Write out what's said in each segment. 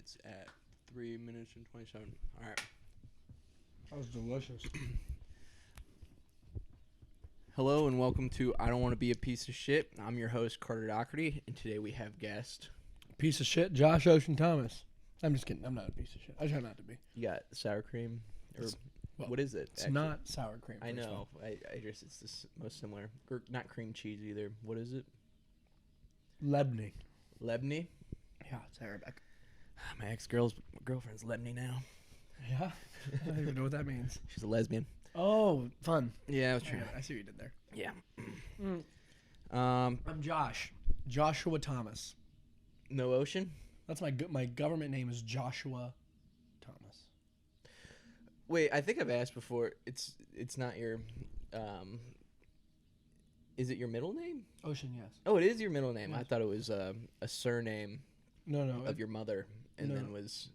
It's at 3 minutes and 27. All right. That was delicious. Hello and welcome to I Don't Want to Be a Piece of Shit. I'm your host, Carter Doherty, and today we have guest. Piece of shit, Josh Ocean Thomas. I'm just kidding. I'm not a piece of shit. I try not to be. You got sour cream? Or Well, what is it? It's not sour cream. I know. I guess it's the most similar. Or not cream cheese either. What is it? Lebni. Lebni? Yeah, it's Arabic. My girlfriend's Lebni now. Yeah? I don't even know what that means. She's a lesbian. Oh, fun. Yeah, I was trying. I see what you did there. Yeah. I'm Josh. Joshua Thomas. No ocean? That's my government name is Joshua Thomas. Wait, I think I've asked before. It's not your. Is it your middle name? Ocean, yes. Oh, it is your middle name. Yes. I thought it was a surname No. of your mother, and No. then was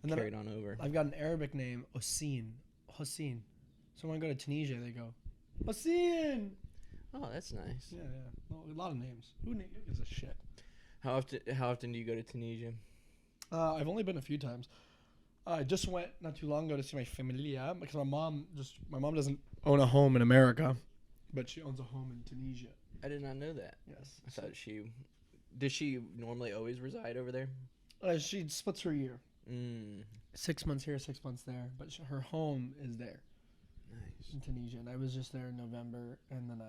And then carried on over. I've got an Arabic name, Hossein. So when I go to Tunisia, they go, Hossein. Oh, that's nice. Yeah. Well, a lot of names. Who gives a shit? How often do you go to Tunisia? I've only been a few times. I just went not too long ago to see my familia because my mom doesn't own a home in America, but she owns a home in Tunisia. I did not know that. Yes. I thought does she normally always reside over there? She splits her year. 6 months here, 6 months there, but her home is there Nice. in Tunisia. And I was just there in November, and then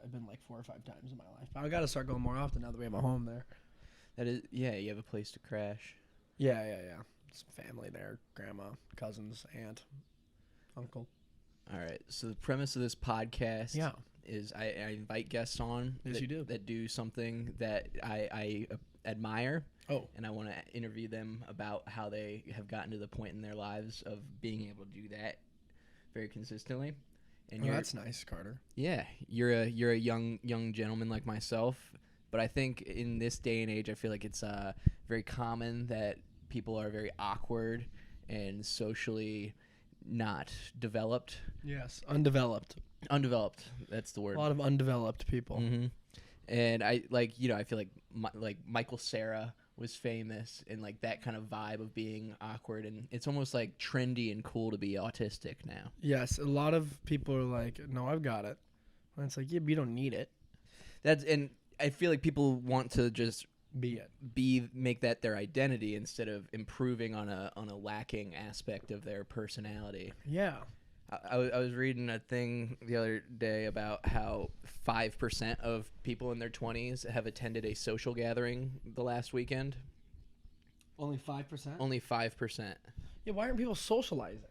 I've been like 4 or 5 times in my life. But I got to start going more often now that we have a home there. That is, yeah. You have a place to crash. Yeah. Some family there, grandma, cousins, aunt, uncle. All right. So the premise of this podcast Yeah. is I invite guests on Yes, that, you do. that do something that I admire. Oh. And I want to interview them about how they have gotten to the point in their lives of being able to do that very consistently. And That's nice, Carter. yeah, you're a young gentleman like myself, but I think in this day and age, I feel like it's very common that people are very awkward and socially not developed. Yes, undeveloped. Undeveloped. That's the word. A lot of undeveloped people. Mm-hmm. And I feel like Michael Cera was famous and like that kind of vibe of being awkward, and it's almost like trendy and cool to be autistic now. Yes, a lot of people are like, "No, I've got it," and it's like, "Yeah, but you don't need it." And I feel like people want to just Be make that their identity instead of improving on a lacking aspect of their personality. Yeah. I was reading a thing the other day about how 5% of people in their 20s have attended a social gathering the last weekend. Only 5%. Only 5%. Yeah. Why aren't people socializing?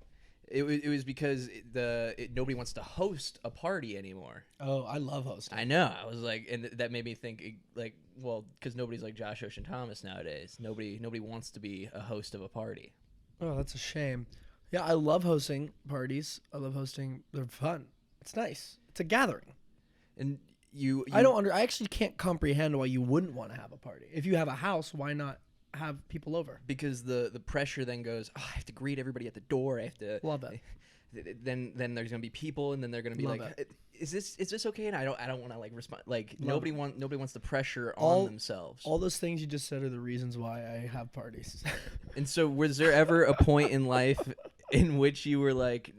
It was because nobody wants to host a party anymore. Oh, I love hosting. I know. I was like, and that made me think, like, well, because nobody's like Josh Ocean Thomas nowadays. Nobody wants to be a host of a party. Oh, that's a shame. Yeah, I love hosting parties. I love hosting. They're fun. It's nice. It's a gathering. And I actually can't comprehend why you wouldn't want to have a party. If you have a house, why not have people over? Because the pressure then goes, oh, I have to greet everybody at the door. I have to Love that. Then there's gonna be people, and then they're gonna be Love like, is this okay? And I don't want to like respond. Like Love nobody wants the pressure All- on themselves. All those things you just said are the reasons why I have parties. And so, was there ever a point in life in which you were like,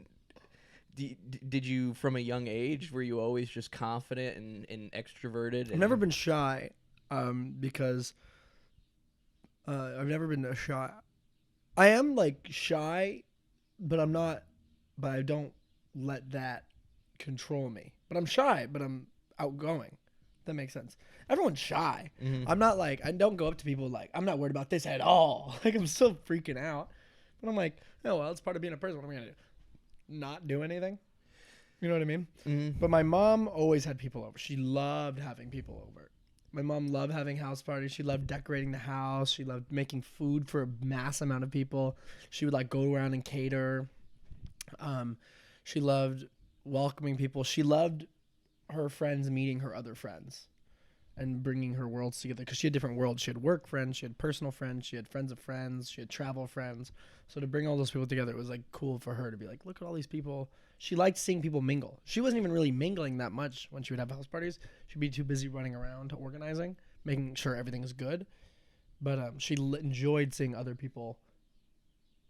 did you from a young age were you always just confident and extroverted? I've never been shy, because I've never been shy. I am like shy, but I'm not. But I don't let that control me. But I'm shy, but I'm outgoing. That makes sense. Everyone's shy. Mhm. I'm not like, I don't go up to people like, I'm not worried about this at all. Like, I'm still freaking out. But I'm like, oh, well, it's part of being a person. What am I going to do? Not do anything? You know what I mean? Mm-hmm. But my mom always had people over. She loved having people over. My mom loved having house parties. She loved decorating the house. She loved making food for a mass amount of people. She would like go around and cater. She loved welcoming people. She loved her friends meeting her other friends and bringing her worlds together, because she had different worlds. She had work friends, she had personal friends, she had friends of friends, she had travel friends. So to bring all those people together, it was like cool for her to be like, look at all these people. She liked seeing people mingle. She wasn't even really mingling that much when she would have house parties. She'd be too busy running around organizing, making sure everything was good. But she enjoyed seeing other people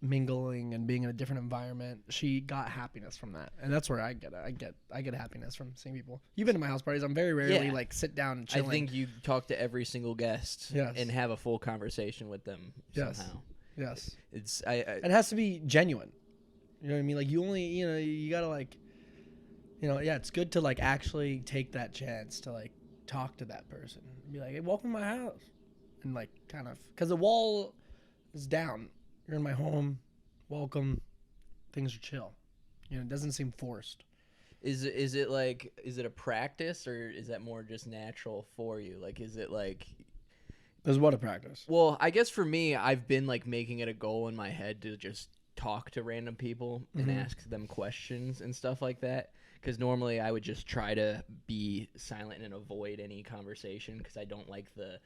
mingling and being in a different environment. She got happiness from that, and that's where I get it. I get happiness from seeing people. You've been to my house parties. I'm very rarely Yeah. like sit down and chilling. I think you talk to every single guest Yes. and have a full conversation with them somehow. Yes. It's It has to be genuine. You know what I mean? Like you only, you gotta like, yeah. It's good to like actually take that chance to like talk to that person and be like, hey, welcome to my house, and like kind of because the wall is down. You're in my home. Welcome. Things are chill. It doesn't seem forced. Is it a practice, or is that more just natural for you? Like, is it like? There's what a practice. Well, I guess for me, I've been like making it a goal in my head to just talk to random people and ask them questions and stuff like that. Because normally I would just try to be silent and avoid any conversation because I don't like the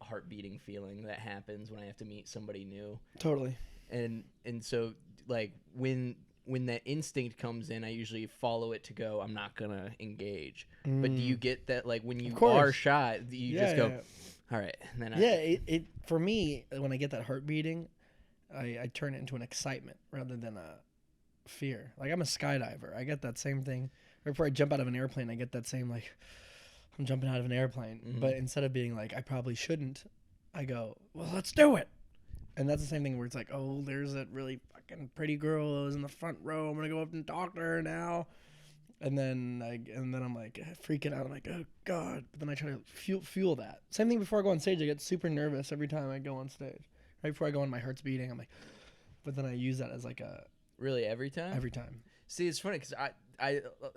heart beating feeling that happens when I have to meet somebody new. Totally. And so like when that instinct comes in, I usually follow it to go, I'm not gonna engage. But do you get that, like when you are shy, you just go, all right, and then it for me, when I get that heart beating, I turn it into an excitement rather than a fear. Like I'm a skydiver. I get that same thing. Right before I jump out of an airplane, I get that same like I'm jumping out of an airplane. But instead of being like I probably shouldn't, I go, well, let's do it. And that's the same thing where it's like, oh, there's that really fucking pretty girl who's in the front row. I'm gonna go up and talk to her now. And then I'm like freaking out. I'm like, oh god. But then I try to fuel that. Same thing before I go on stage. I get super nervous every time I go on stage. Right before I go on, my heart's beating. I'm like, but then I use that as like a really every time. Every time. See, it's funny because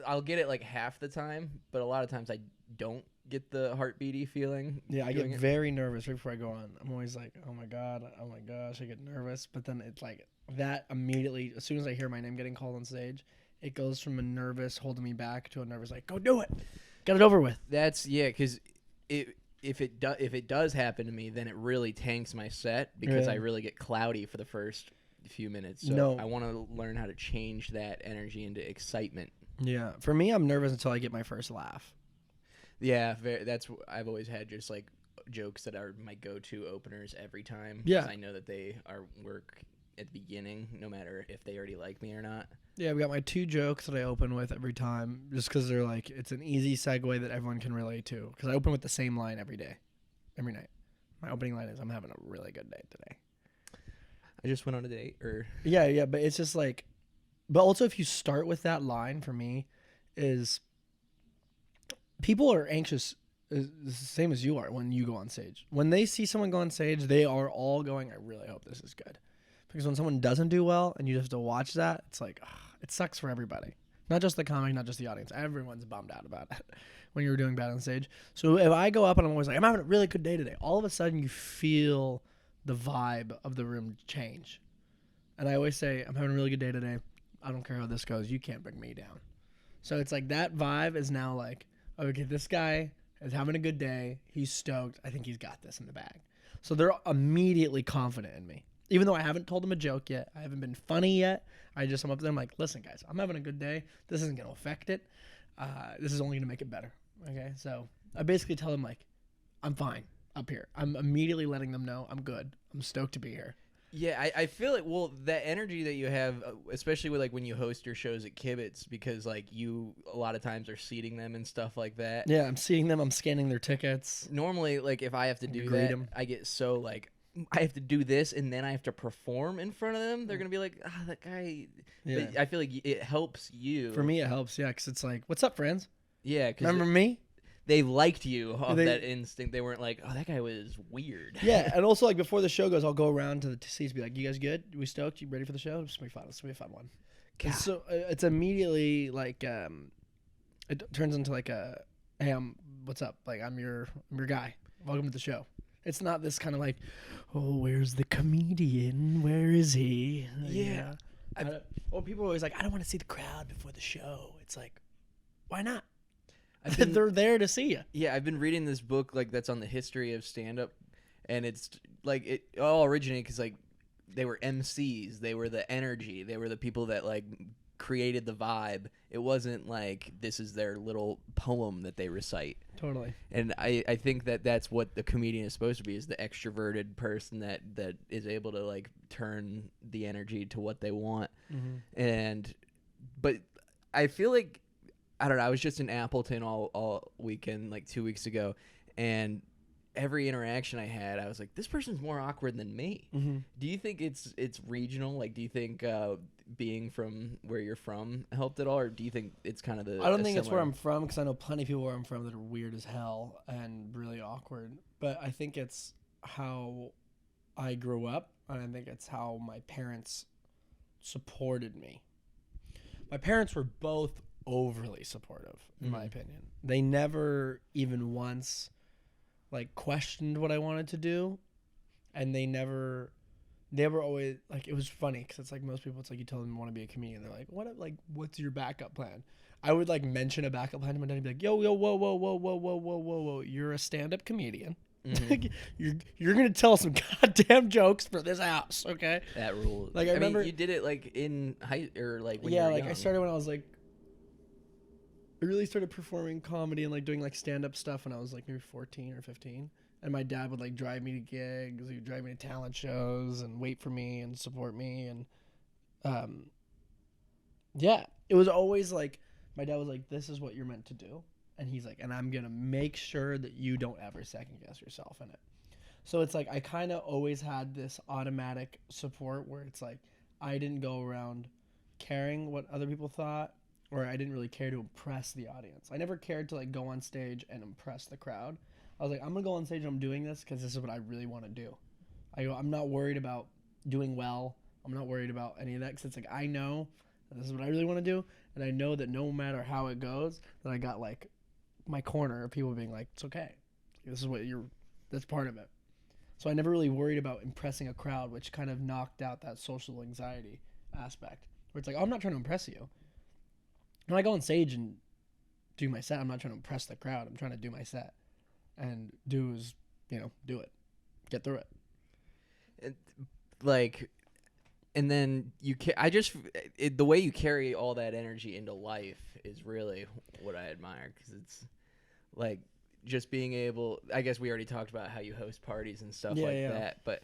I'll get it like half the time, but a lot of times I don't get the heartbeaty feeling. Yeah, I get very nervous right before I go on. I'm always like, oh my god, oh my gosh, I get nervous. But then it's like that immediately, as soon as I hear my name getting called on stage, it goes from a nervous holding me back to a nervous like, go do it, get it over with. That's because if it does happen to me, then it really tanks my set because I really get cloudy for the first few minutes. So I want to learn how to change that energy into excitement. Yeah, for me, I'm nervous until I get my first laugh. Yeah, I've always had just like jokes that are my go-to openers every time. Yeah, 'cause I know that they work at the beginning, no matter if they already like me or not. Yeah, we got my 2 jokes that I open with every time, just because they're like it's an easy segue that everyone can relate to. Because I open with the same line every night. My opening line is, "I'm having a really good day today." I just went on a date, or yeah, but it's just like, but also if you start with that line, for me, is people are anxious the same as you are when you go on stage. When they see someone go on stage, they are all going, I really hope this is good. Because when someone doesn't do well and you just have to watch that, it's like, it sucks for everybody. Not just the comic, not just the audience. Everyone's bummed out about it when you're doing bad on stage. So if I go up and I'm always like, I'm having a really good day today, all of a sudden you feel the vibe of the room change. And I always say, I'm having a really good day today. I don't care how this goes. You can't bring me down. So it's like that vibe is now like, okay, this guy is having a good day. He's stoked. I think he's got this in the bag. So they're immediately confident in me. Even though I haven't told them a joke yet. I haven't been funny yet. I'm up to them like, listen, guys, I'm having a good day. This isn't going to affect it. This is only going to make it better. Okay? So I basically tell them, like, I'm fine up here. I'm immediately letting them know I'm good. I'm stoked to be here. Yeah, I feel it. Well, that energy that you have, especially with like when you host your shows at Kibitz, because like you a lot of times are seating them and stuff like that. Yeah, I'm seating them. I'm scanning their tickets. Normally, like if I have to do that, I get so like I have to do this and then I have to perform in front of them. They're gonna be like, that guy. Yeah. But I feel like it helps you. For me, it helps. Yeah, because it's like, what's up, friends? Yeah, remember me? They liked you off that instinct. They weren't like, oh, that guy was weird. Yeah, and also like before the show goes, I'll go around to the seats, be like, you guys good? We stoked? You ready for the show? It's gonna be fun. It's gonna be a fun one. So it's immediately like, it turns into like a, hey, what's up? Like I'm your guy. Welcome to the show. It's not this kind of like, oh, where's the comedian? Where is he? Yeah. People are always like, I don't want to see the crowd before the show. It's like, why not? They're there to see you. Yeah, I've been reading this book like that's on the history of stand-up, and it's like it all originated because like they were MCs, they were the energy, they were the people that like created the vibe. It wasn't like this is their little poem that they recite. Totally. And I think that that's what the comedian is supposed to be, is the extroverted person that is able to like turn the energy to what they want. And but I feel like, I don't know, I was just in Appleton all weekend, like 2 weeks ago, and every interaction I had, I was like, this person's more awkward than me. Do you think it's regional? Like, do you think being from where you're from helped at all, or do you think it's kind of I don't think it's where I'm from, because I know plenty of people where I'm from that are weird as hell and really awkward. But I think it's how I grew up, and I think it's how my parents supported me. My parents were both overly supportive, in my opinion. They never even once like questioned what I wanted to do, and they were always like, it was funny because it's like most people, it's like you tell them you want to be a comedian, they're like, what's your backup plan? I would like mention a backup plan to my dad and be like, yo, whoa, you're a stand-up comedian. You're gonna tell some goddamn jokes for this house, okay? That rule. Like I remember mean, you did it like in high, or like when you yeah, were like young. I started when I was like, I really started performing comedy and like doing like stand-up stuff when I was like maybe 14 or 15. And my dad would like drive me to gigs, he would drive me to talent shows and wait for me and support me. And yeah, it was always like, my dad was like, this is what you're meant to do. And he's like, and I'm going to make sure that you don't ever second guess yourself in it. So it's like, I kind of always had this automatic support where it's like, I didn't go around caring what other people thought, or I didn't really care to impress the audience. I never cared to like go on stage and impress the crowd. I was like, I'm gonna go on stage and I'm doing this because this is what I really want to do. I'm not worried about doing well. I'm not worried about any of that, because it's like, I know that this is what I really want to do, and I know that no matter how it goes, that I got like my corner of people being like, it's okay. This is what that's part of it. So I never really worried about impressing a crowd, which kind of knocked out that social anxiety aspect, where it's like, oh, I'm not trying to impress you. When I go on stage and do my set, I'm not trying to impress the crowd. I'm trying to do my set, and do it, get through it. Like, and then the way you carry all that energy into life is really what I admire, because it's like just being able, I guess we already talked about how you host parties and stuff that, but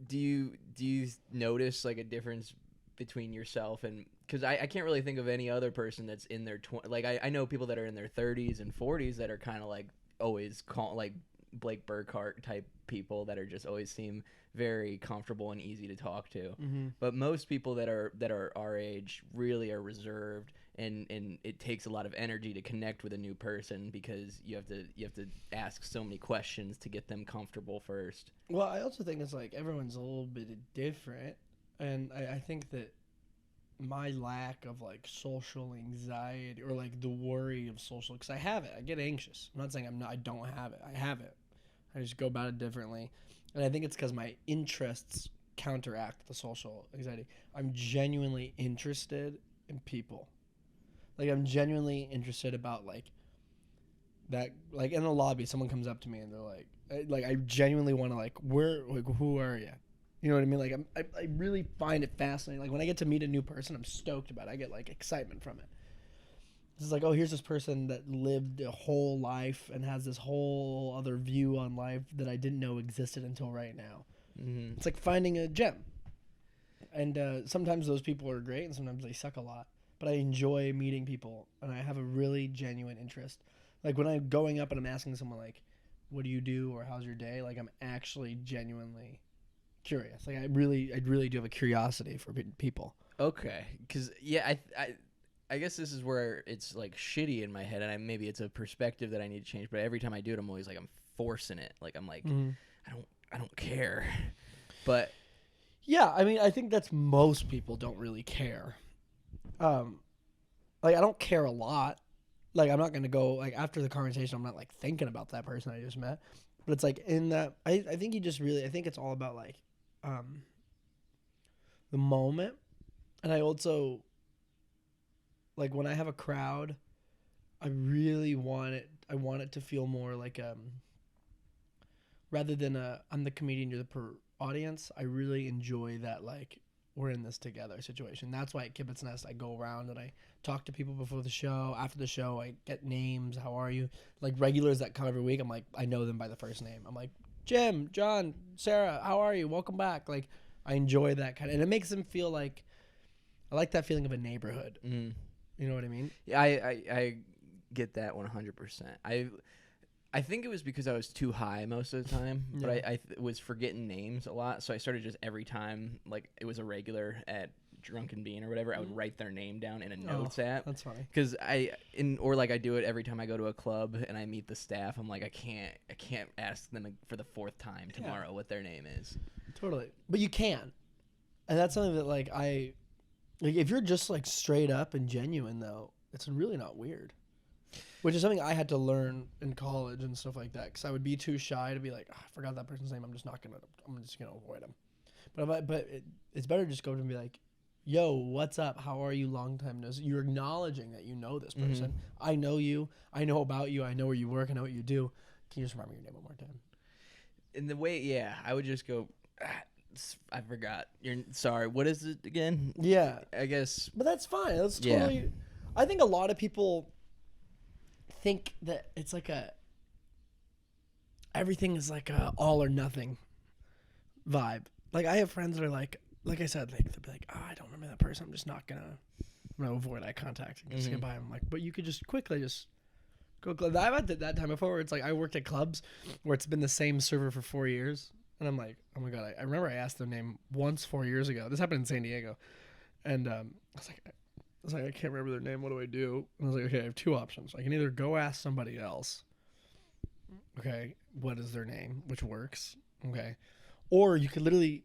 do you notice like a difference between yourself and, because I can't really think of any other person that's in their like I know people that are in their 30s and 40s that are kind of like always like Blake Burkhart type people that are just always seem very comfortable and easy to talk to. But most people that are our age really are reserved, and it takes a lot of energy to connect with a new person, because you have to ask so many questions to get them comfortable first. Well, I also think it's like everyone's a little bit different, and I think that my lack of like social anxiety, or like the worry of social, because I have it, I get anxious. I'm not saying I don't have it. I have it. I just go about it differently, and I think it's because my interests counteract the social anxiety. I'm genuinely interested in people. Like, I'm genuinely interested about like that. Like in the lobby, someone comes up to me and they're like I genuinely want to like, who are you? You know what I mean? Like, I really find it fascinating. Like, when I get to meet a new person, I'm stoked about it. I get, like, excitement from it. It's like, oh, here's this person that lived a whole life and has this whole other view on life that I didn't know existed until right now. It's like finding a gem. And sometimes those people are great, and sometimes they suck a lot. But I enjoy meeting people, and I have a really genuine interest. Like, when I'm going up and I'm asking someone, like, what do you do, or how's your day? Like, I'm actually genuinely curious. Like, I really do have a curiosity for people. Okay, because I guess this is where it's like shitty in my head, and maybe it's a perspective that I need to change. But every time I do it, I'm always like, I'm forcing it. Like, I'm like, I don't care. But yeah, I mean, I think that's most people don't really care. Like, I don't care a lot. Like, I'm not gonna go like after the conversation, I'm not like thinking about that person I just met. But it's like in that I think you just really, I think it's all about like the moment. And I also, like, when I have a crowd, I really want it to feel more like rather than I'm the comedian, you're the audience. I really enjoy that, like, we're in this together situation. That's why at Kibitz Nest I go around and I talk to people before the show. After the show, I get names. How are you? Like regulars that come every week, I'm like, I know them by the first name. I'm like, Jim, John, Sarah, how are you? Welcome back. Like, I enjoy that kind of, and it makes them feel like, I like that feeling of a neighborhood. Mm. You know what I mean? Yeah, I get that 100%. I think it was because I was too high most of the time, but I was forgetting names a lot, so I started just every time, like it was a regular at Drunken Bean or whatever, I would write their name down in a notes app. That's funny. Because I do it every time I go to a club and I meet the staff. I'm like, I can't ask them for the fourth time tomorrow what their name is. Totally, but you can, and that's something that like if you're just like straight up and genuine though, it's really not weird. Which is something I had to learn in college and stuff like that, because I would be too shy to be like, oh, I forgot that person's name. I'm just gonna avoid them. But it's better to just go to and be like, yo, what's up? How are you? Long time no see. You're acknowledging that you know this person. Mm-hmm. I know you. I know about you. I know where you work. I know what you do. Can you just remember your name one more time? In the way, I would just go, I forgot. You're sorry. What is it again? Yeah. I guess. But that's fine. That's totally. Yeah. I think a lot of people think that it's like everything is like a all or nothing vibe. Like I have friends that are like I said, like they'll be like, oh, I don't remember that person. I'm gonna avoid eye contact and just get by. I'm like, but you could just quickly just go. I've had that time before where it's like I worked at clubs where it's been the same server for 4 years, and I'm like, oh my god, I remember I asked their name once 4 years ago. This happened in San Diego, and I was like, I can't remember their name. What do I do? And I was like, okay, I have two options. I can either go ask somebody else, okay, what is their name, which works, okay, or you could literally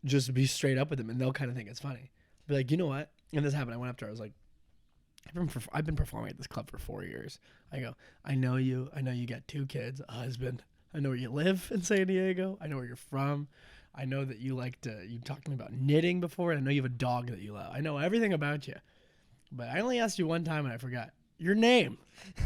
just be straight up with them, and they'll kind of think it's funny. Be like, you know what? And this happened. I went up to her. I was like, I've been performing at this club for 4 years. I go, I know you. I know you got 2 kids, a husband. I know where you live in San Diego. I know where you're from. I know that you talked to me about knitting before, and I know you have a dog that you love. I know everything about you. But I only asked you one time, and I forgot your name.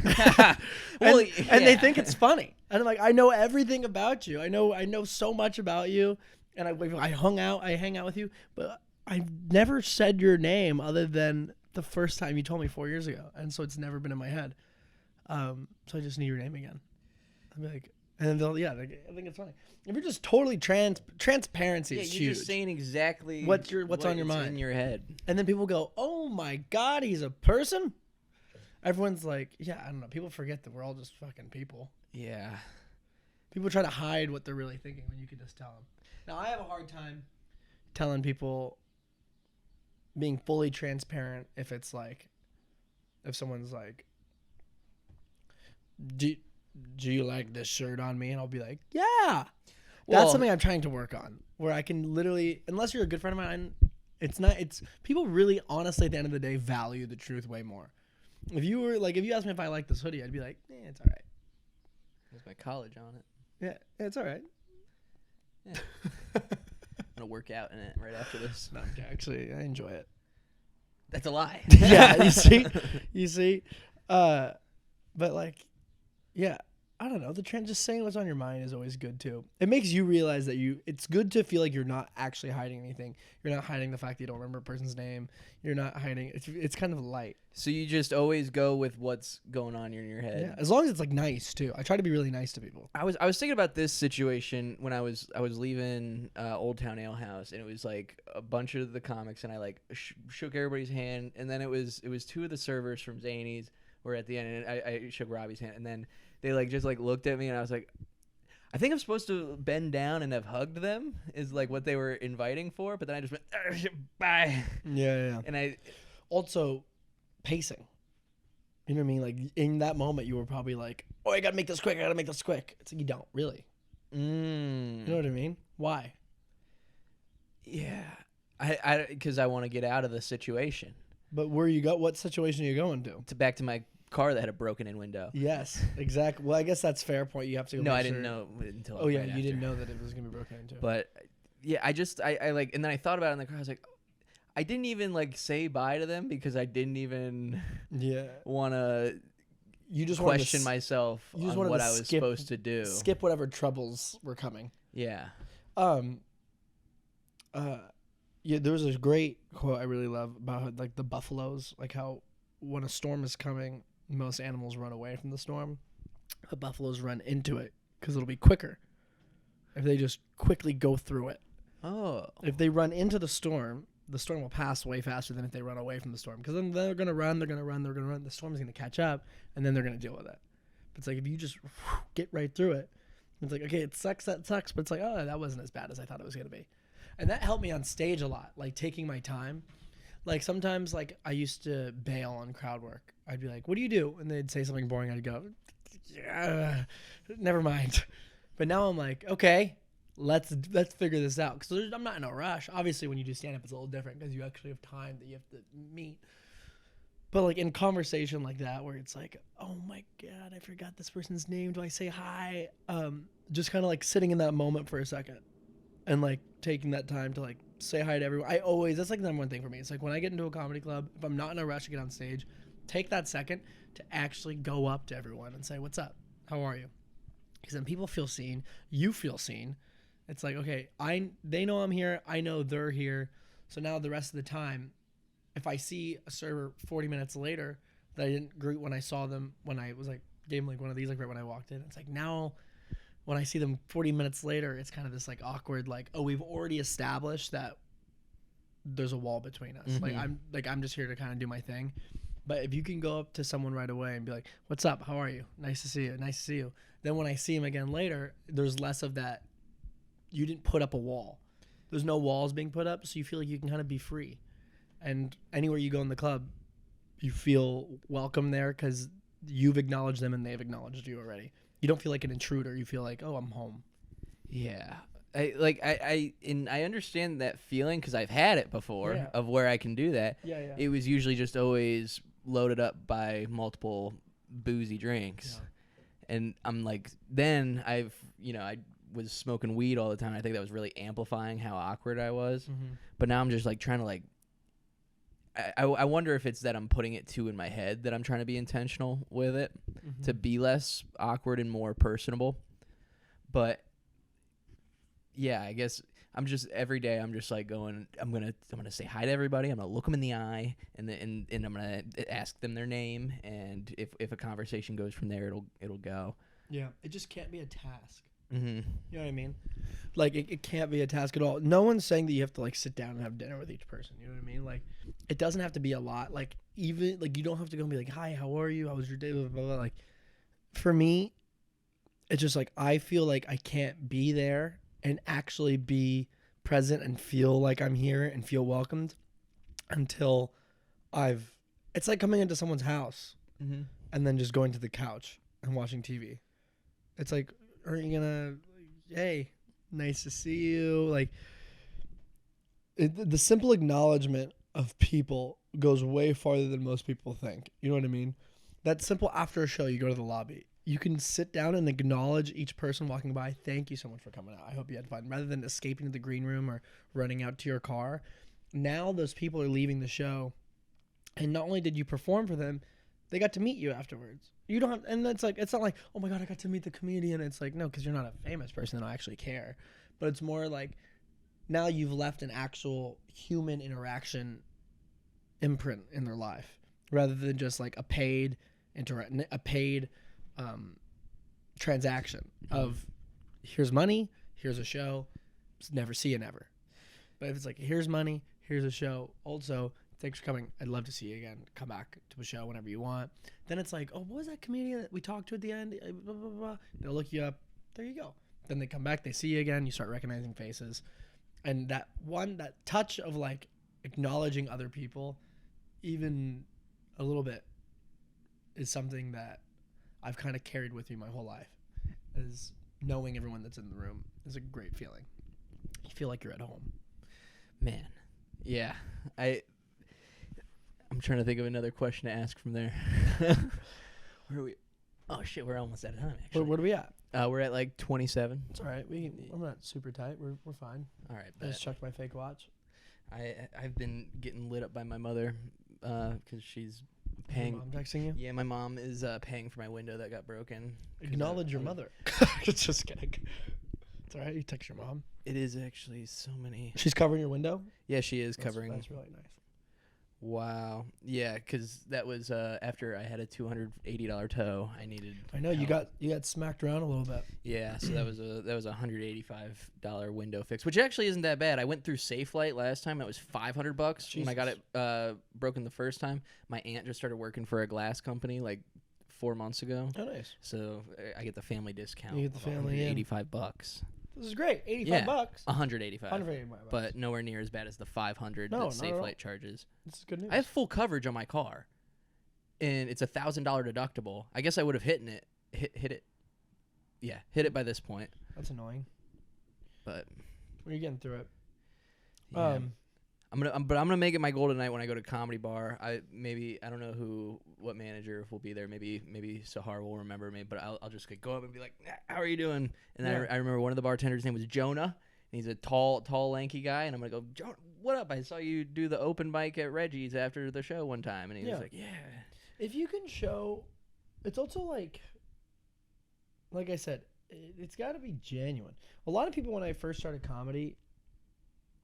And they think it's funny. And I'm like, I know everything about you. I know so much about you. And I hang out with you, but I've never said your name other than the first time you told me 4 years ago. And so it's never been in my head. So I just need your name again. I'll be like, and then I think it's funny. If you're just totally transparency is huge. You're just saying exactly what's on your mind, in your head. And then people go, oh my God, he's a person? Everyone's like, yeah, I don't know. People forget that we're all just fucking people. Yeah. People try to hide what they're really thinking when you can just tell them. Now, I have a hard time telling people being fully transparent if someone's like, do you like this shirt on me? And I'll be like, yeah. That's something I'm trying to work on, where I can literally, unless you're a good friend of mine, people really honestly at the end of the day value the truth way more. If you asked me if I like this hoodie, I'd be like, it's all right. There's my college on it. Yeah, it's all right. Yeah. I'm gonna work out in it right after this. No, actually, I enjoy it. That's a lie. Yeah, you see, but like, yeah, I don't know. Just saying what's on your mind is always good too. It makes you realize that it's good to feel like you're not actually hiding anything. You're not hiding the fact that you don't remember a person's name. You're not hiding. It's kind of light. So you just always go with what's going on in your head. Yeah, as long as it's like nice too. I try to be really nice to people. I was thinking about this situation when I was leaving Old Town Ale House, and it was like a bunch of the comics, and I like shook everybody's hand, and then it was 2 of the servers from Zany's were at the end, and I shook Robbie's hand, and then they just looked at me, and I was like, I think I'm supposed to bend down and have hugged them is like what they were inviting for, but then I just went, bye. Yeah. And I also pacing. You know what I mean? Like in that moment, you were probably like, oh, I gotta make this quick. It's like you don't really. You know what I mean? Why? Yeah, because I want to get out of the situation. But what situation are you going to? Back to my car that had a broken-in window. Yes, exactly. Well, I guess that's fair point. You have to go. No, I didn't know until. Oh yeah, you didn't know that it was gonna be broken into. But yeah, I like, and then I thought about it in the car. I was like, I didn't even like say bye to them because I didn't even want to. You just question myself on what I was supposed to do. Skip whatever troubles were coming. Yeah. Yeah, there was a great quote I really love about how, like the buffaloes, like how when a storm is coming, most animals run away from the storm. The buffaloes run into it because it'll be quicker if they just quickly go through it. Oh. If they run into the storm will pass way faster than if they run away from the storm. Because then they're gonna run. The storm's gonna catch up, and then they're gonna deal with it. But it's like if you just get right through it, it's like, okay, it sucks. That sucks. But it's like, oh, that wasn't as bad as I thought it was gonna be. And that helped me on stage a lot, like taking my time. Like sometimes, like I used to bail on crowd work. I'd be like, "What do you do?" And they'd say something boring. I'd go, "Yeah, never mind." But now I'm like, okay, let's figure this out, because I'm not in a rush. Obviously, when you do stand up, it's a little different because you actually have time that you have to meet. But like in conversation like that, where it's like, oh my god, I forgot this person's name. Do I say hi? Just kind of like sitting in that moment for a second, and like taking that time to like say hi to everyone. That's like the number one thing for me. It's like when I get into a comedy club, if I'm not in a rush to get on stage, take that second to actually go up to everyone and say, "What's up? How are you?" Because then people feel seen. You feel seen. It's like, okay, they know I'm here. I know they're here. So now the rest of the time, if I see a server 40 minutes later that I didn't greet when I saw them, when I was like, gave them like one of these like right when I walked in, it's like now when I see them 40 minutes later, it's kind of this like awkward, like, oh, we've already established that there's a wall between us. Mm-hmm. I'm just here to kind of do my thing. But if you can go up to someone right away and be like, "What's up? How are you? Nice to see you. Nice to see you." Then when I see him again later, there's less of that. You didn't put up a wall. There's no walls being put up, so you feel like you can kind of be free. And anywhere you go in the club, you feel welcome there because you've acknowledged them and they've acknowledged you already. You don't feel like an intruder. You feel like, oh, I'm home. Yeah. I understand that feeling because I've had it before of where I can do that. Yeah, yeah. It was usually just always loaded up by multiple boozy drinks. Yeah. And I'm like, then I was smoking weed all the time. I think that was really amplifying how awkward I was. Mm-hmm. But now I'm just like trying to like, I wonder if it's that I'm putting it too in my head that I'm trying to be intentional with it to be less awkward and more personable. But yeah, I guess I'm just every day I'm just like going, I'm gonna say hi to everybody. I'm gonna look them in the eye and I'm gonna ask them their name. And if a conversation goes from there, it'll go. Yeah, it just can't be a task. Mm-hmm. You know what I mean? Like it can't be a task at all. No one's saying that you have to like sit down and have dinner with each person. You know what I mean? Like it doesn't have to be a lot. Like even like you don't have to go and be like, "Hi, how are you? How was your day?" Blah, blah, blah. Like for me, it's just like I feel like I can't be there and actually be present and feel like I'm here and feel welcomed until it's like coming into someone's house and then just going to the couch and watching TV. It's like, are you gonna, hey, nice to see you? Like the simple acknowledgement of people goes way farther than most people think. You know what I mean? That simple after a show, you go to the lobby. You can sit down and acknowledge each person walking by. Thank you so much for coming out. I hope you had fun. Rather than escaping to the green room or running out to your car. Now those people are leaving the show. And not only did you perform for them, they got to meet you afterwards. You don't have, and it's not like, oh my God, I got to meet the comedian. It's like, no, because you're not a famous person that I actually care. But it's more like now you've left an actual human interaction imprint in their life rather than just like a paid transaction of here's money, here's a show, never see you never. But if it's like here's money, here's a show, also thanks for coming, I'd love to see you again, come back to a show whenever you want. Then it's like, oh, what was that comedian that we talked to at the end? Blah, blah, blah. They'll look you up, there you go. Then they come back, they see you again, you start recognizing faces. And that touch of like acknowledging other people, even a little bit, is something that I've kind of carried with me my whole life. Is knowing everyone that's in the room is a great feeling. You feel like you're at home. Man, yeah. I'm trying to think of another question to ask from there. Where are we? Oh shit, we're almost out of time. Actually, Where are we at? We're at like 27. It's all right. I'm not super tight. We're fine. All right. I just checked my fake watch. I've been getting lit up by my mother because she's paying. Your mom texting you? Yeah, my mom is paying for my window that got broken. Acknowledge your mother. Just kidding. It's all right. You text your mom. It is actually so many. She's covering your window? Yeah, she is covering. That's really nice. Wow. Yeah, because that was after I had a $280 tow. I needed. I know you got smacked around a little bit. Yeah, so that was a $185 window fix, which actually isn't that bad. I went through SafeLight last time. It was $500 when I got it broken the first time. My aunt just started working for a glass company like 4 months ago. Oh, nice. So I get the family discount. You get the family $85. This is great. $85. $185. $185. But nowhere near as bad as the $500 that SafeLight charges. This is good news. I have full coverage on my car, and it's $1,000 deductible. I guess I would have hit it by this point. That's annoying. But we're getting through it. Yeah. I'm gonna make it my goal tonight when I go to Comedy Bar. I don't know what manager will be there. Maybe Sahar will remember me, but I'll just go up and be like, "How are you doing?" And I remember one of the bartenders' name was Jonah, and he's a tall, lanky guy. And I'm gonna go, "Jonah, what up? I saw you do the open mic at Reggie's after the show one time." And he was like, "Yeah." If you can show, it's also like I said, it's got to be genuine. A lot of people when I first started comedy.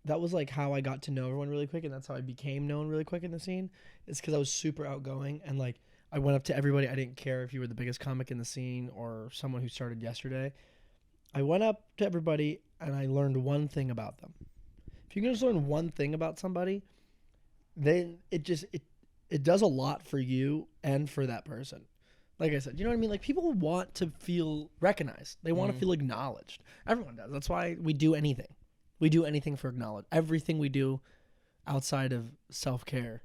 That was like how I got to know everyone really quick, and that's how I became known really quick in the scene. It's because I was super outgoing, and like I went up to everybody. I didn't care if you were the biggest comic in the scene or someone who started yesterday. I went up to everybody, and I learned one thing about them. If you can just learn one thing about somebody, then it does a lot for you and for that person. Like I said, you know what I mean? Like people want to feel recognized. They want to feel acknowledged. Everyone does. That's why we do anything. We do anything for acknowledgement. Everything we do outside of self-care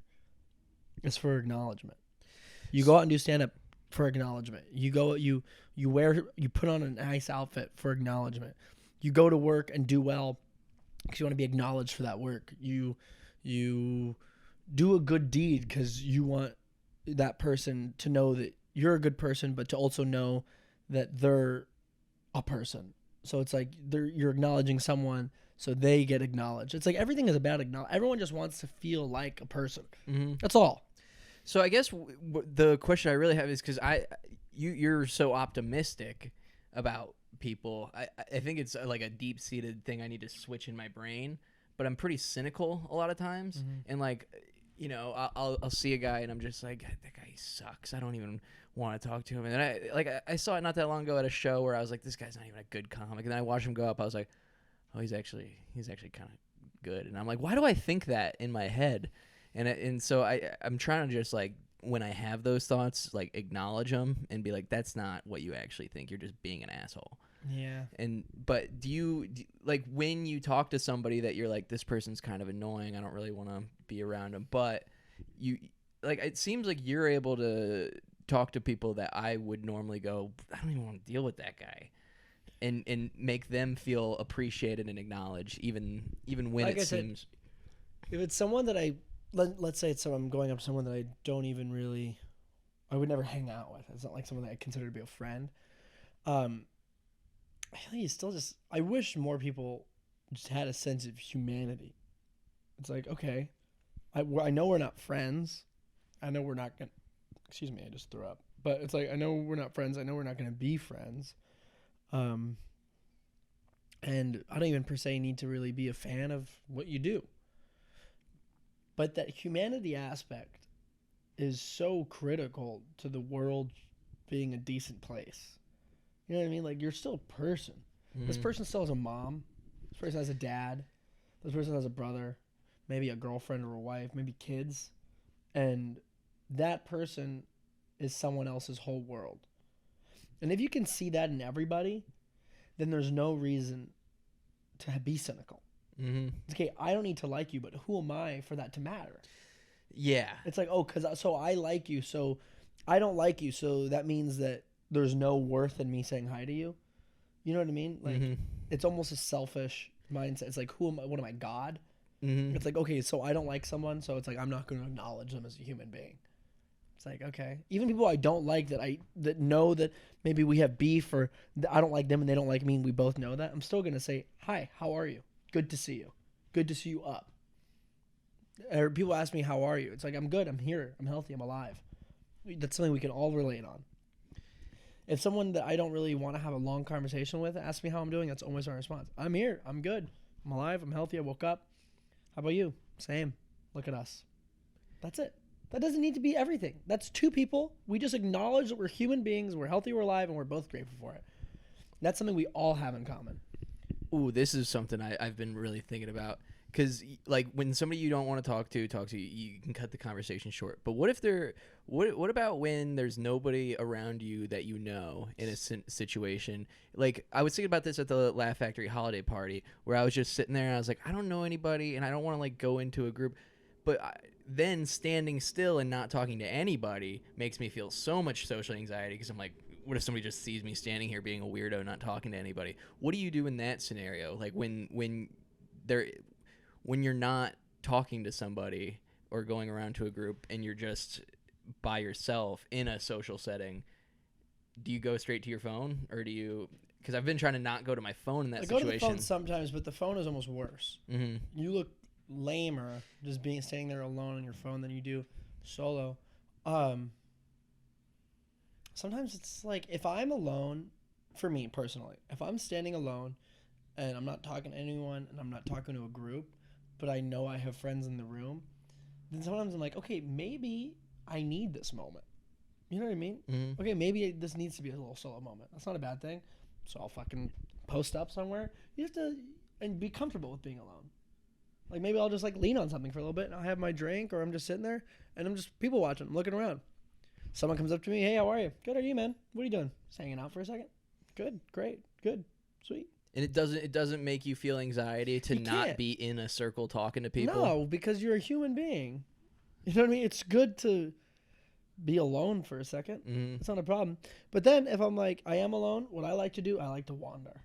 is for acknowledgement. You go out and do stand-up for acknowledgement. You put on a nice outfit for acknowledgement. You go to work and do well because you want to be acknowledged for that work. You do a good deed because you want that person to know that you're a good person, but to also know that they're a person. So it's like you're acknowledging someone so they get acknowledged. It's like everything is about acknowledgement. Everyone just wants to feel like a person. Mm-hmm. That's all. So I guess the question I really have is because you're so optimistic about people. I think it's like a deep-seated thing I need to switch in my brain, but I'm pretty cynical a lot of times. Mm-hmm. And like, you know, I'll see a guy and I'm just like, that guy sucks. I don't even want to talk to him. And then I saw it not that long ago at a show where I was like, this guy's not even a good comic. And then I watched him go up. I was like, oh, he's actually kind of good. And I'm like, why do I think that in my head? And so I'm trying to just like when I have those thoughts, like acknowledge them and be like, that's not what you actually think. You're just being an asshole. Yeah. But do you like when you talk to somebody that you're like, this person's kind of annoying, I don't really want to be around him, but you like it seems like you're able to talk to people that I would normally go, I don't even want to deal with that guy. And make them feel appreciated and acknowledged, even when like it seems. If it's someone that let's say I'm going up to someone that I don't even really, I would never hang out with. It's not like someone that I consider to be a friend. I think it's still just. I wish more people just had a sense of humanity. It's like, okay, I know we're not friends. I know we're not gonna. Excuse me, I just threw up. But it's like I know we're not friends. I know we're not gonna be friends. And I don't even per se need to really be a fan of what you do. But that humanity aspect is so critical to the world being a decent place. You know what I mean? Like, you're still a person. Mm-hmm. This person still has a mom. This person has a dad. This person has a brother. Maybe a girlfriend or a wife. Maybe kids. And that person is someone else's whole world. And if you can see that in everybody, then there's no reason to be cynical. Mm-hmm. Okay, I don't need to like you, but who am I for that to matter? Yeah. It's like, so I like you, so I don't like you, so that means that there's no worth in me saying hi to you. You know what I mean? Like, It's almost a selfish mindset. It's like, who am I? What am I, God? Mm-hmm. It's like, okay, so I don't like someone, so it's like I'm not going to acknowledge them as a human being. It's like, okay, even people I don't like that know that maybe we have beef or I don't like them and they don't like me and we both know that, I'm still going to say, hi, how are you? Good to see you. Good to see you up. Or people ask me, how are you? It's like, I'm good. I'm here. I'm healthy. I'm alive. That's something we can all relate on. If someone that I don't really want to have a long conversation with asks me how I'm doing, that's always our response. I'm here. I'm good. I'm alive. I'm healthy. I woke up. How about you? Same. Look at us. That's it. That doesn't need to be everything. That's two people. We just acknowledge that we're human beings, we're healthy, we're alive, and we're both grateful for it. That's something we all have in common. Ooh, this is something I've been really thinking about. Because, like, when somebody you don't want to talk to, you can cut the conversation short. But what if what about when there's nobody around you that you know in a situation? Like, I was thinking about this at the Laugh Factory holiday party, where I was just sitting there and I was like, I don't know anybody and I don't want to, like, go into a group. But then standing still and not talking to anybody makes me feel so much social anxiety, because I'm like, what if somebody just sees me standing here being a weirdo, not talking to anybody? What do you do in that scenario? Like, when you're not talking to somebody or going around to a group and you're just by yourself in a social setting, do you go straight to your phone, or do you? Because I've been trying to not go to my phone in that situation. I go to the phone sometimes, but the phone is almost worse. Mm-hmm. You look lamer just staying there alone on your phone than you do solo. Sometimes it's like, if I'm alone, for me personally, if I'm standing alone and I'm not talking to anyone and I'm not talking to a group, but I know I have friends in the room, then sometimes I'm like, okay, maybe I need this moment. You know what I mean? Mm-hmm. Okay, maybe this needs to be a little solo moment. That's not a bad thing. So I'll fucking post up somewhere. You have to and be comfortable with being alone. Like, maybe I'll just, like, lean on something for a little bit and I'll have my drink, or I'm just sitting there and I'm just people watching. I'm looking around. Someone comes up to me, hey, how are you? Good, how are you, man? What are you doing? Just hanging out for a second. Good, great, good, sweet. And it doesn't make you feel anxiety to not be in a circle talking to people? No, because you're a human being. You know what I mean? It's good to be alone for a second. Mm-hmm. It's not a problem. But then if I'm like, I am alone, what I like to do, I like to wander.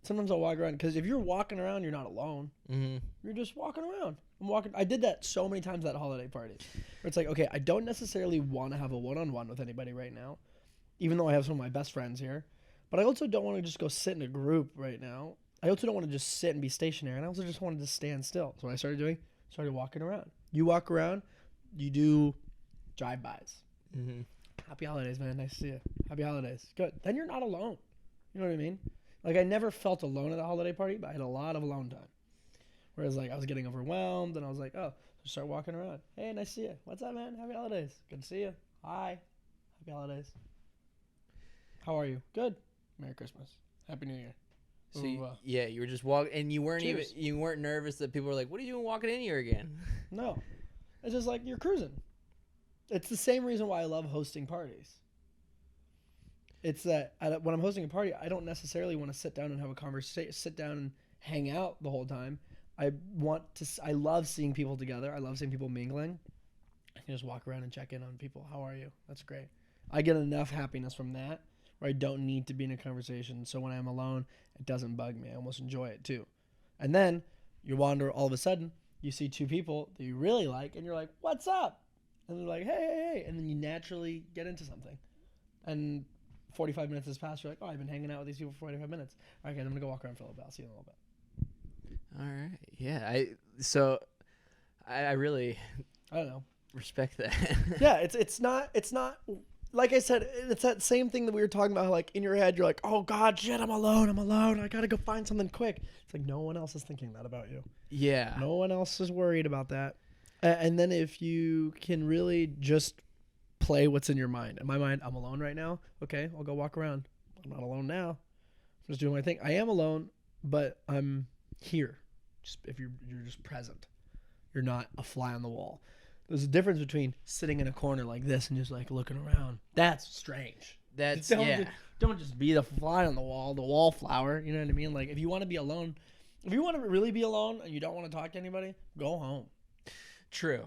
Sometimes I'll walk around, because if you're walking around, you're not alone. Mm-hmm. You're just walking around. I did that so many times at holiday party, where it's like, okay, I don't necessarily want to have a one-on-one with anybody right now, even though I have some of my best friends here. But I also don't want to just go sit in a group right now. I also don't want to just sit and be stationary. And I also just wanted to stand still. So what I started doing, started walking around. You walk around, you do drive-bys. Mm-hmm. Happy holidays, man. Nice to see you. Happy holidays. Good. Then you're not alone. You know what I mean? Like, I never felt alone at a holiday party, but I had a lot of alone time. Whereas, like, I was getting overwhelmed, and I was like, oh, just start walking around. Hey, nice to see you. What's up, man? Happy holidays. Good to see you. Hi. Happy holidays. How are you? Good. Merry Christmas. Happy New Year. So you were just walking, and you weren't nervous that people were like, "What are you doing walking in here again?" No, it's just like, you're cruising. It's the same reason why I love hosting parties. It's that when I'm hosting a party, I don't necessarily want to sit down and have a conversation, sit down and hang out the whole time. I love seeing people together. I love seeing people mingling. I can just walk around and check in on people. How are you? That's great. I get enough happiness from that, where I don't need to be in a conversation. So when I'm alone, it doesn't bug me. I almost enjoy it too. And then you wander, all of a sudden, you see two people that you really like, and you're like, what's up? And they're like, hey. And then you naturally get into something. And 45 minutes has passed. You're like, oh, I've been hanging out with these people for 45 minutes. All right, guys, I'm going to go walk around for a little bit. I'll see you in a little bit. All right. Yeah. I really, I don't know, respect that. Yeah, it's not like I said, it's that same thing that we were talking about. Like, in your head, you're like, oh God, shit, I'm alone. I gotta go find something quick. It's like, no one else is thinking that about you. Yeah. No one else is worried about that. And then if you can really just play what's in your mind. In my mind, I'm alone right now. Okay, I'll go walk around. I'm not alone now. I'm just doing my thing. I am alone, but I'm here. Just if you're just present. You're not a fly on the wall. There's a difference between sitting in a corner like this and just like looking around. That's strange. Don't just be the fly on the wall, the wallflower. You know what I mean? Like, if you want to be alone, if you want to really be alone and you don't want to talk to anybody, go home. True.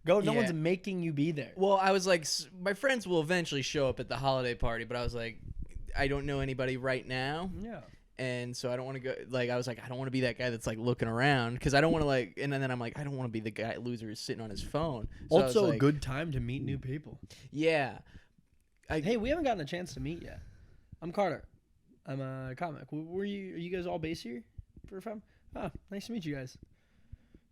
Go. No one's making you be there. Well, I was like, my friends will eventually show up at the holiday party, but I was like, I don't know anybody right now. Yeah. And so I don't want to go, like, I was like, I don't want to be that guy that's like looking around, because I don't want to, like, and then I'm like, I don't want to be the guy loser who's sitting on his phone. So also a good time to meet new people. Yeah. Hey, we haven't gotten a chance to meet yet. I'm Carter. I'm a comic. Are you guys all based here for fun? Oh, nice to meet you guys.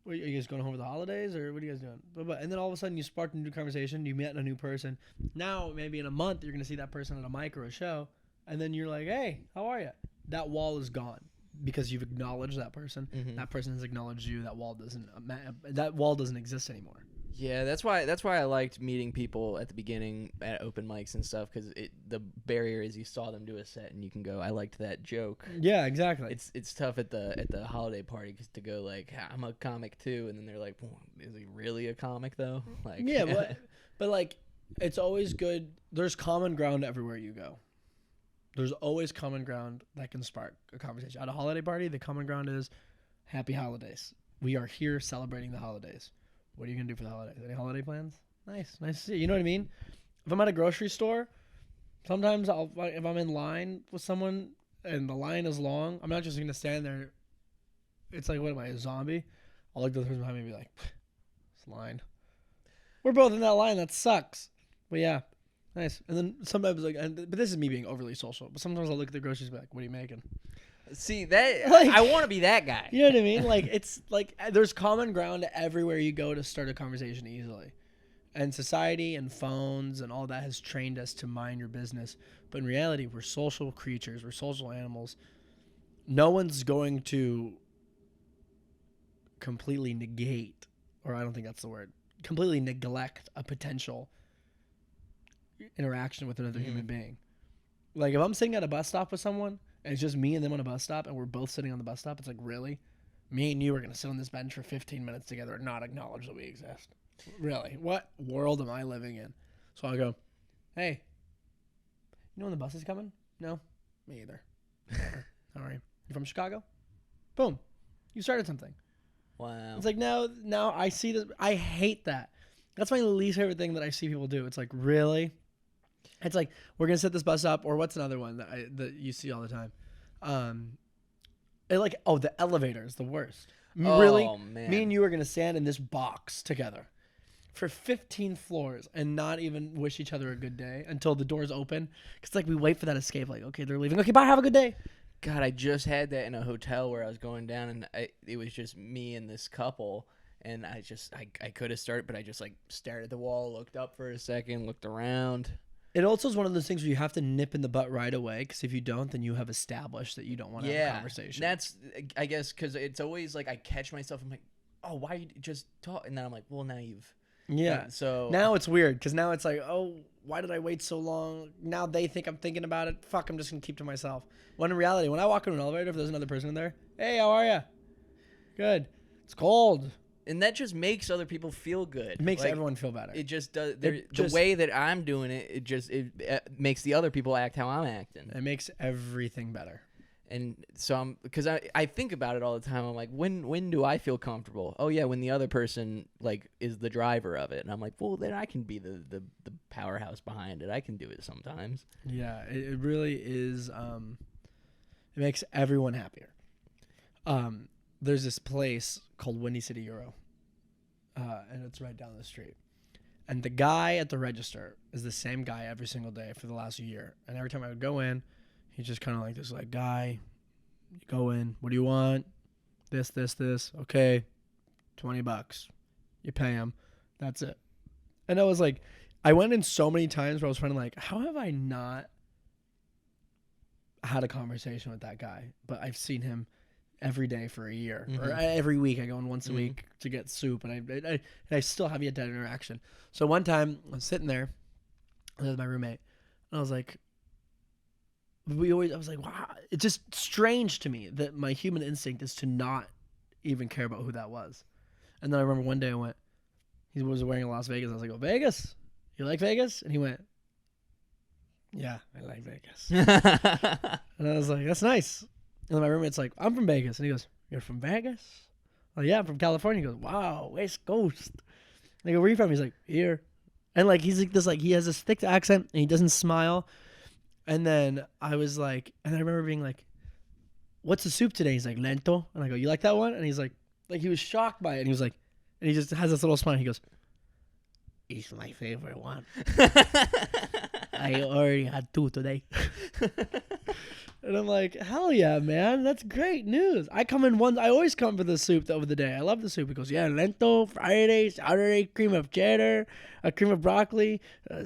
Are you guys going home for the holidays, or what are you guys doing? And then all of a sudden you sparked a new conversation. You met a new person. Now maybe in a month you're gonna see that person at a mic or a show, and then you're like, hey, how are you? That wall is gone because you've acknowledged that person. Mhm. That person has acknowledged you. That wall doesn't exist anymore. Yeah, that's why I liked meeting people at the beginning at open mics and stuff, because the barrier is you saw them do a set and you can go, I liked that joke. Yeah, exactly. It's tough at the holiday party to go like, I'm a comic too, and then they're like, well, is he really a comic though? Like, yeah, but like, it's always good. There's common ground everywhere you go. There's always common ground that can spark a conversation. At a holiday party, the common ground is happy holidays. We are here celebrating the holidays. What are you going to do for the holidays? Any holiday plans? Nice to see you. You know what I mean? If I'm at a grocery store, sometimes if I'm in line with someone and the line is long, I'm not just going to stand there. It's like, what am I, a zombie? I'll look at the person behind me and be like, this line. We're both in that line. That sucks. But yeah, nice. And then sometimes, but this is me being overly social, but sometimes I'll look at the groceries and be like, what are you making? See that, like, I want to be that guy. You know what I mean? Like, it's like there's common ground everywhere you go to start a conversation easily. And society and phones and all that has trained us to mind your business. But in reality, we're social creatures. We're social animals. No one's going to completely negate, or I don't think that's the word, completely neglect a potential interaction with another human being. Like, if I'm sitting at a bus stop with someone, and it's just me and them on a bus stop, and we're both sitting on the bus stop, it's like, really? Me and you are going to sit on this bench for 15 minutes together and not acknowledge that we exist. Really? What world am I living in? So I'll go, hey, you know when the bus is coming? No? Me either. How are you? You from Chicago? Boom. You started something. Wow. It's like, now I see this. I hate that. That's my least favorite thing that I see people do. It's like, really? It's like, we're going to set this bus up, or what's another one that you see all the time? The elevator is the worst. Really? Oh, man. Me and you are going to stand in this box together for 15 floors and not even wish each other a good day until the doors open. Because, like, we wait for that escape. Like, okay, they're leaving. Okay, bye. Have a good day. God, I just had that in a hotel where I was going down, and it was just me and this couple. And I could have started, but I just, like, stared at the wall, looked up for a second, looked around. It also is one of those things where you have to nip in the butt right away, because if you don't, then you have established that you don't want to have a conversation. That's, I guess, because it's always like I catch myself. I'm like, oh, why you just talk? And then I'm like, well, now you've. Yeah. So now it's weird, because now it's like, oh, why did I wait so long? Now they think I'm thinking about it. Fuck, I'm just going to keep to myself. When in reality, when I walk in an elevator, if there's another person in there, hey, how are you? Good. It's cold. And that just makes other people feel good. It makes everyone feel better. It just does. The way that I'm doing it, it makes the other people act how I'm acting. It makes everything better. And so because I think about it all the time. I'm like, when do I feel comfortable? Oh yeah, when the other person like is the driver of it, and I'm like, well, then I can be the powerhouse behind it. I can do it sometimes. Yeah, it really is. It makes everyone happier. There's this place called Windy City Euro, and it's right down the street. And the guy at the register is the same guy every single day for the last year. And every time I would go in, he's just kind of like this, like, guy. You go in. What do you want? This. Okay, $20. You pay him. That's it. And I was like, I went in so many times where I was trying to like, how have I not had a conversation with that guy? But I've seen him every day for a year, or every week. I go in once a week to get soup, and I still have yet that interaction. So one time I was sitting there with my roommate, and I was like, wow, it's just strange to me that my human instinct is to not even care about who that was. And then I remember one day he was wearing a Las Vegas. I was like, oh, Vegas? You like Vegas? And he went, yeah, I like Vegas. And I was like, that's nice. And then my roommate's like, I'm from Vegas. And he goes, you're from Vegas? Like, yeah, I'm from California. He goes, wow, West Coast. And I go, where are you from? He's like, here. And like, he's like this, like, he has this thick accent and he doesn't smile. And then I was like, and I remember being like, what's the soup today? He's like, lento. And I go, you like that one? And he's like he was shocked by it. And he was like, and he just has this little smile. He goes, It's my favorite one. I already had 2 today. And I'm like, hell yeah, man. That's great news. I always come for the soup over the day. I love the soup. He goes, yeah, lento, Friday, Saturday, cream of cheddar, cream of broccoli,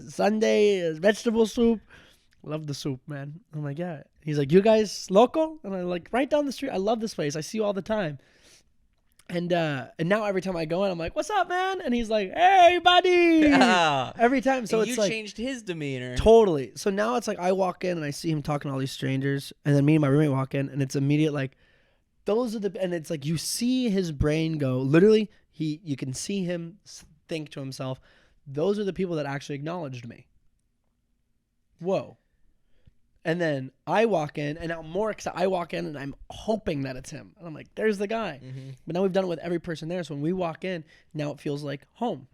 Sunday, vegetable soup. Love the soup, man. I'm like, yeah. He's like, you guys local? And I'm like, right down the street. I love this place. I see you all the time. And now every time I go in, I'm like, what's up, man? And he's like, hey, buddy. Yeah. Every time. So And it's you like, changed his demeanor. totally. So now it's like I walk in and I see him talking to all these strangers. And then me and my roommate walk in and it's immediate like, and it's like you see his brain go, literally, you can see him think to himself, those are the people that actually acknowledged me. Whoa. And then I walk in, and I'm more excited. I walk in, and I'm hoping that it's him. And I'm like, there's the guy. Mm-hmm. But now we've done it with every person there. So when we walk in, now it feels like home.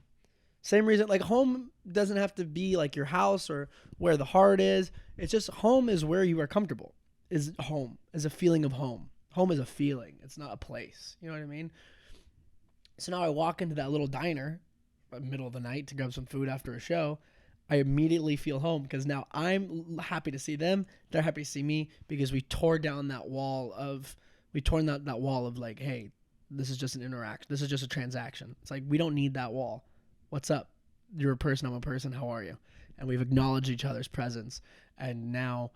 Same reason, like home doesn't have to be like your house or where the heart is. It's just home is where you are comfortable. Is home, is a feeling of home. Home is a feeling. It's not a place. You know what I mean? So now I walk into that little diner, middle of the night, to grab some food after a show. I immediately feel home because now I'm happy to see them. They're happy to see me because we tore down that wall of like, hey, this is just an interaction. This is just a transaction. It's like, we don't need that wall. What's up? You're a person. I'm a person. How are you? And we've acknowledged each other's presence. And now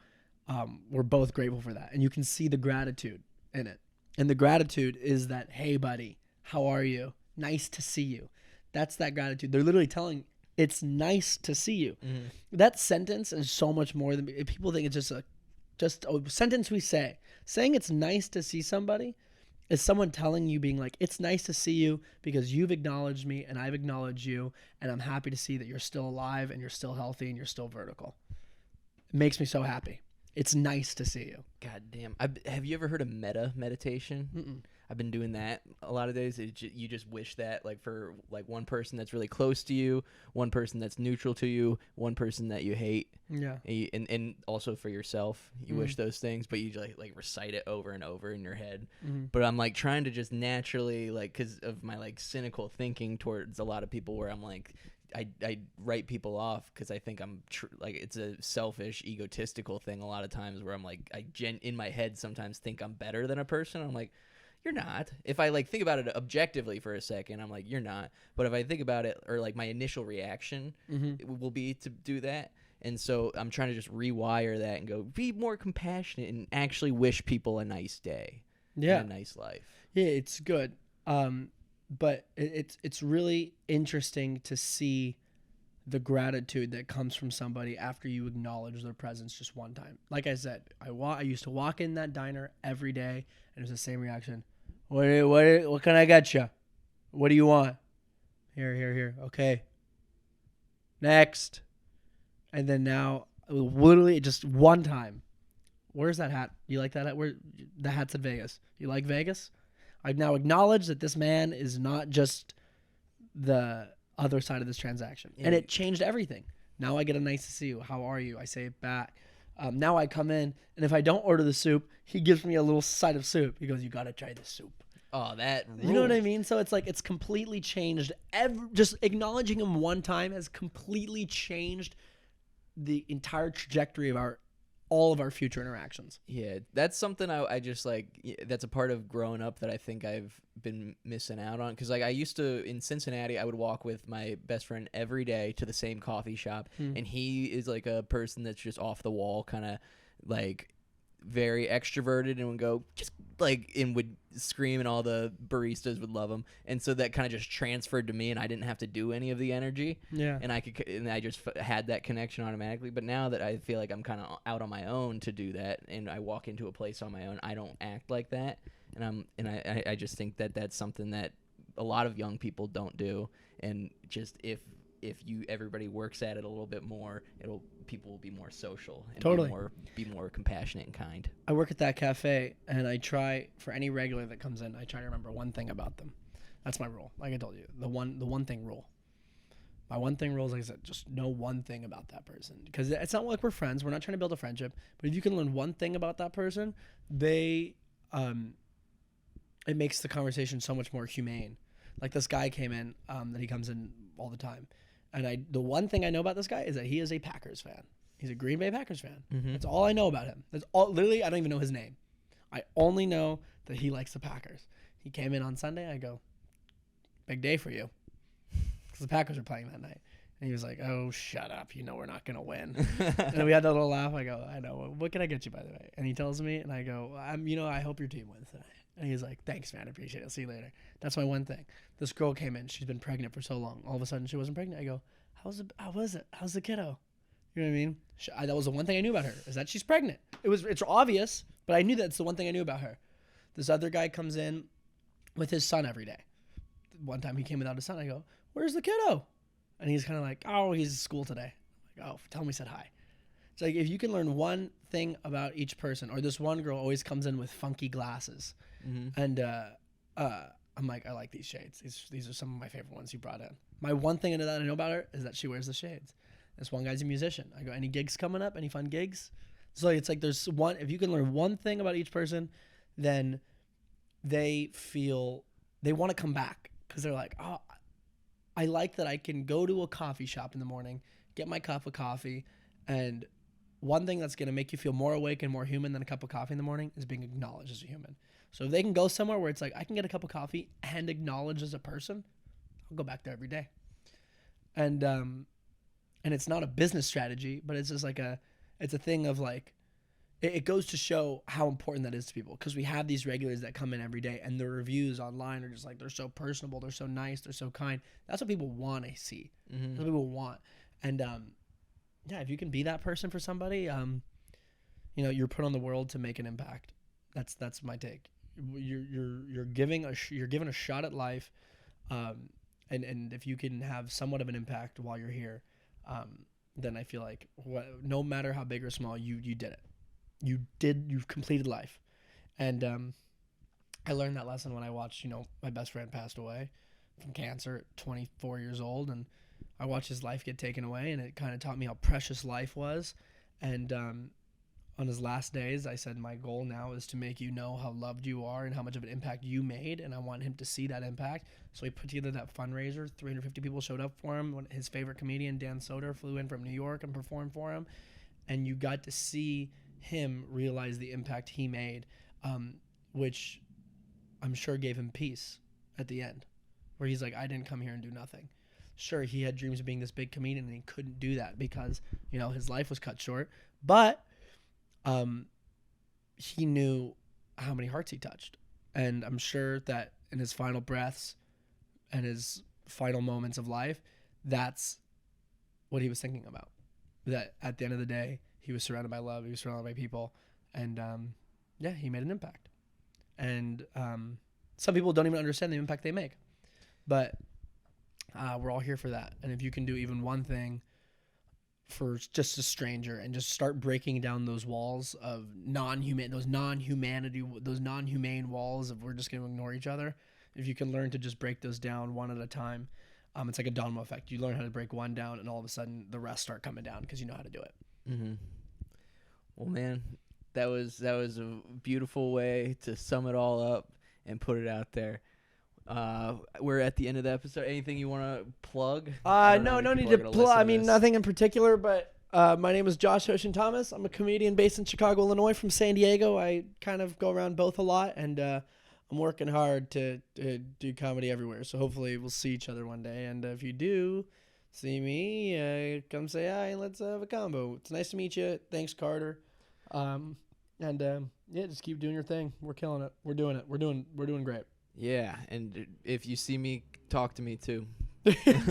we're both grateful for that. And you can see the gratitude in it. And the gratitude is that, hey, buddy, how are you? Nice to see you. That's that gratitude. They're literally telling, it's nice to see you. Mm-hmm. That sentence is so much more than people think. It's just a sentence we say. Saying it's nice to see somebody is someone telling you, being like, it's nice to see you because you've acknowledged me and I've acknowledged you, and I'm happy to see that you're still alive and you're still healthy and you're still vertical. It makes me so happy. It's nice to see you. God damn. Have you ever heard of meta meditation? Mm-mm. I've been doing that a lot of days. You just wish that, like, for like one person that's really close to you, one person that's neutral to you, one person that you hate. Yeah. And also for yourself, you wish those things, but you like recite it over and over in your head. Mm-hmm. But I'm like trying to just naturally, like, because of my like cynical thinking towards a lot of people, where I'm like, I write people off because I think I'm like, it's a selfish, egotistical thing a lot of times, where I'm like, in my head sometimes think I'm better than a person. I'm like, you're not. If I like think about it objectively for a second, I'm like, you're not. But if I think about it, or like my initial reaction will be to do that. And so I'm trying to just rewire that and go, be more compassionate and actually wish people a nice day. Yeah. And a nice life. Yeah, it's good. But it's really interesting to see the gratitude that comes from somebody after you acknowledge their presence just one time. Like I said, I used to walk in that diner every day, and it was the same reaction. What can I get you? What do you want? Here. Okay. Next. And then now, literally just one time. Where's that hat? You like that hat? The hat's in Vegas. You like Vegas? I've now acknowledged that this man is not just the other side of this transaction. Yeah. And it changed everything. Now I get a nice to see you. How are you? I say it back. Now I come in, and if I don't order the soup, he gives me a little side of soup. He goes, you got to try this soup. Oh, that rules. You know what I mean? So it's like, it's completely changed. Just acknowledging him one time has completely changed the entire trajectory of all of our future interactions. Yeah, that's something I just like, that's a part of growing up that I think I've been missing out on. Because like, I used to, in Cincinnati, I would walk with my best friend every day to the same coffee shop. And he is like a person that's just off the wall, kind of like very extroverted, and would go just like, and would scream, and all the baristas would love him. And so that kind of just transferred to me, and I didn't have to do any of the energy. Yeah. And I just had that connection automatically. But now that I feel like I'm kind of out on my own to do that, and I walk into a place on my own, I don't act like that. And I just think that that's something that a lot of young people don't do. And just if everybody works at it a little bit more, people will be more social and totally be more compassionate and kind. I work at that cafe, and I try, for any regular that comes in, I try to remember one thing about them. That's my rule. Like I told you, the one thing rule. My one thing rule is, like I said, just know one thing about that person, because it's not like we're friends. We're not trying to build a friendship, but if you can learn one thing about that person, it makes the conversation so much more humane. Like this guy came in, that he comes in all the time. And the one thing I know about this guy is that he is a Packers fan. He's a Green Bay Packers fan. Mm-hmm. That's all I know about him. That's all. Literally, I don't even know his name. I only know that he likes the Packers. He came in on Sunday. I go, big day for you, because the Packers are playing that night. And he was like, "Oh, shut up! You know we're not gonna win." And we had that little laugh. I go, "I know. What can I get you, by the way?" And he tells me, and I go, I hope your team wins tonight." And he's like, "Thanks, man. I appreciate it. I'll see you later." That's my one thing. This girl came in. She's been pregnant for so long. All of a sudden, she wasn't pregnant. I go, How was it? How's the kiddo?" You know what I mean? That was the one thing I knew about her, is that she's pregnant. It's obvious, but I knew that's the one thing I knew about her. This other guy comes in with his son every day. One time he came without his son. I go, "Where's the kiddo?" And he's kind of like, "Oh, he's at school today." I'm like, "Oh, tell him he said hi." It's like, if you can learn one thing about each person, or this one girl always comes in with funky glasses. Mm-hmm. And I'm like, I like these shades. These are some of my favorite ones you brought in. My one thing that I know about her is that she wears the shades. This one guy's a musician. I go, "Any gigs coming up? Any fun gigs?" So it's like, there's one, if you can learn one thing about each person, then they want to come back, because they're like, "Oh, I like that I can go to a coffee shop in the morning, get my cup of coffee, and one thing that's going to make you feel more awake and more human than a cup of coffee in the morning is being acknowledged as a human." So if they can go somewhere where it's like, I can get a cup of coffee and acknowledged as a person, I'll go back there every day. And it's not a business strategy, but it's just like it's a thing of like, it goes to show how important that is to people, because we have these regulars that come in every day, and the reviews online are just like, they're so personable, they're so nice, they're so kind. That's what people want to see. Mm-hmm. That's what people want. And yeah, if you can be that person for somebody, you're put on the world to make an impact. That's my take. You're given a shot at life, and if you can have somewhat of an impact while you're here, then I feel like no matter how big or small, you did it. You've completed life. And I learned that lesson when I watched, my best friend passed away from cancer at 24 years old, and I watched his life get taken away, and it kind of taught me how precious life was. And on his last days, I said, my goal now is to make you know how loved you are and how much of an impact you made, and I want him to see that impact. So he put together that fundraiser. 350 people showed up for him. His favorite comedian, Dan Soder, flew in from New York and performed for him. And you got to see him realize the impact he made, which I'm sure gave him peace at the end, where he's like, I didn't come here and do nothing. Sure, he had dreams of being this big comedian, and he couldn't do that because, his life was cut short. But he knew how many hearts he touched. And I'm sure that in his final breaths and his final moments of life, that's what he was thinking about. That at the end of the day, he was surrounded by love, he was surrounded by people, and he made an impact. And some people don't even understand the impact they make. But we're all here for that. And if you can do even one thing for just a stranger, and just start breaking down those walls of those non-humane walls of we're just going to ignore each other. If you can learn to just break those down one at a time, it's like a domino effect. You learn how to break one down, and all of a sudden the rest start coming down because you know how to do it. Mm-hmm. Well, man, that was a beautiful way to sum it all up and put it out there. We're at the end of the episode. Anything you want to plug? No need to plug. I mean, nothing in particular, but my name is Josh Ocean Thomas. I'm a comedian based in Chicago, Illinois, from San Diego. I kind of go around both a lot, and I'm working hard to do comedy everywhere. So hopefully we'll see each other one day. And if you do see me, come say hi and let's have a combo. It's nice to meet you. Thanks, Carter. Just keep doing your thing. We're killing it. We're doing it. We're doing great. Yeah, and if you see me, talk to me too.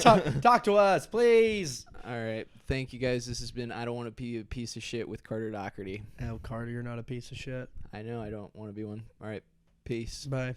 talk to us, please. All right. Thank you, guys. This has been I Don't Want to Be a Piece of Shit with Carter Doherty. Oh, Carter, you're not a piece of shit. I know. I don't want to be one. All right. Peace. Bye.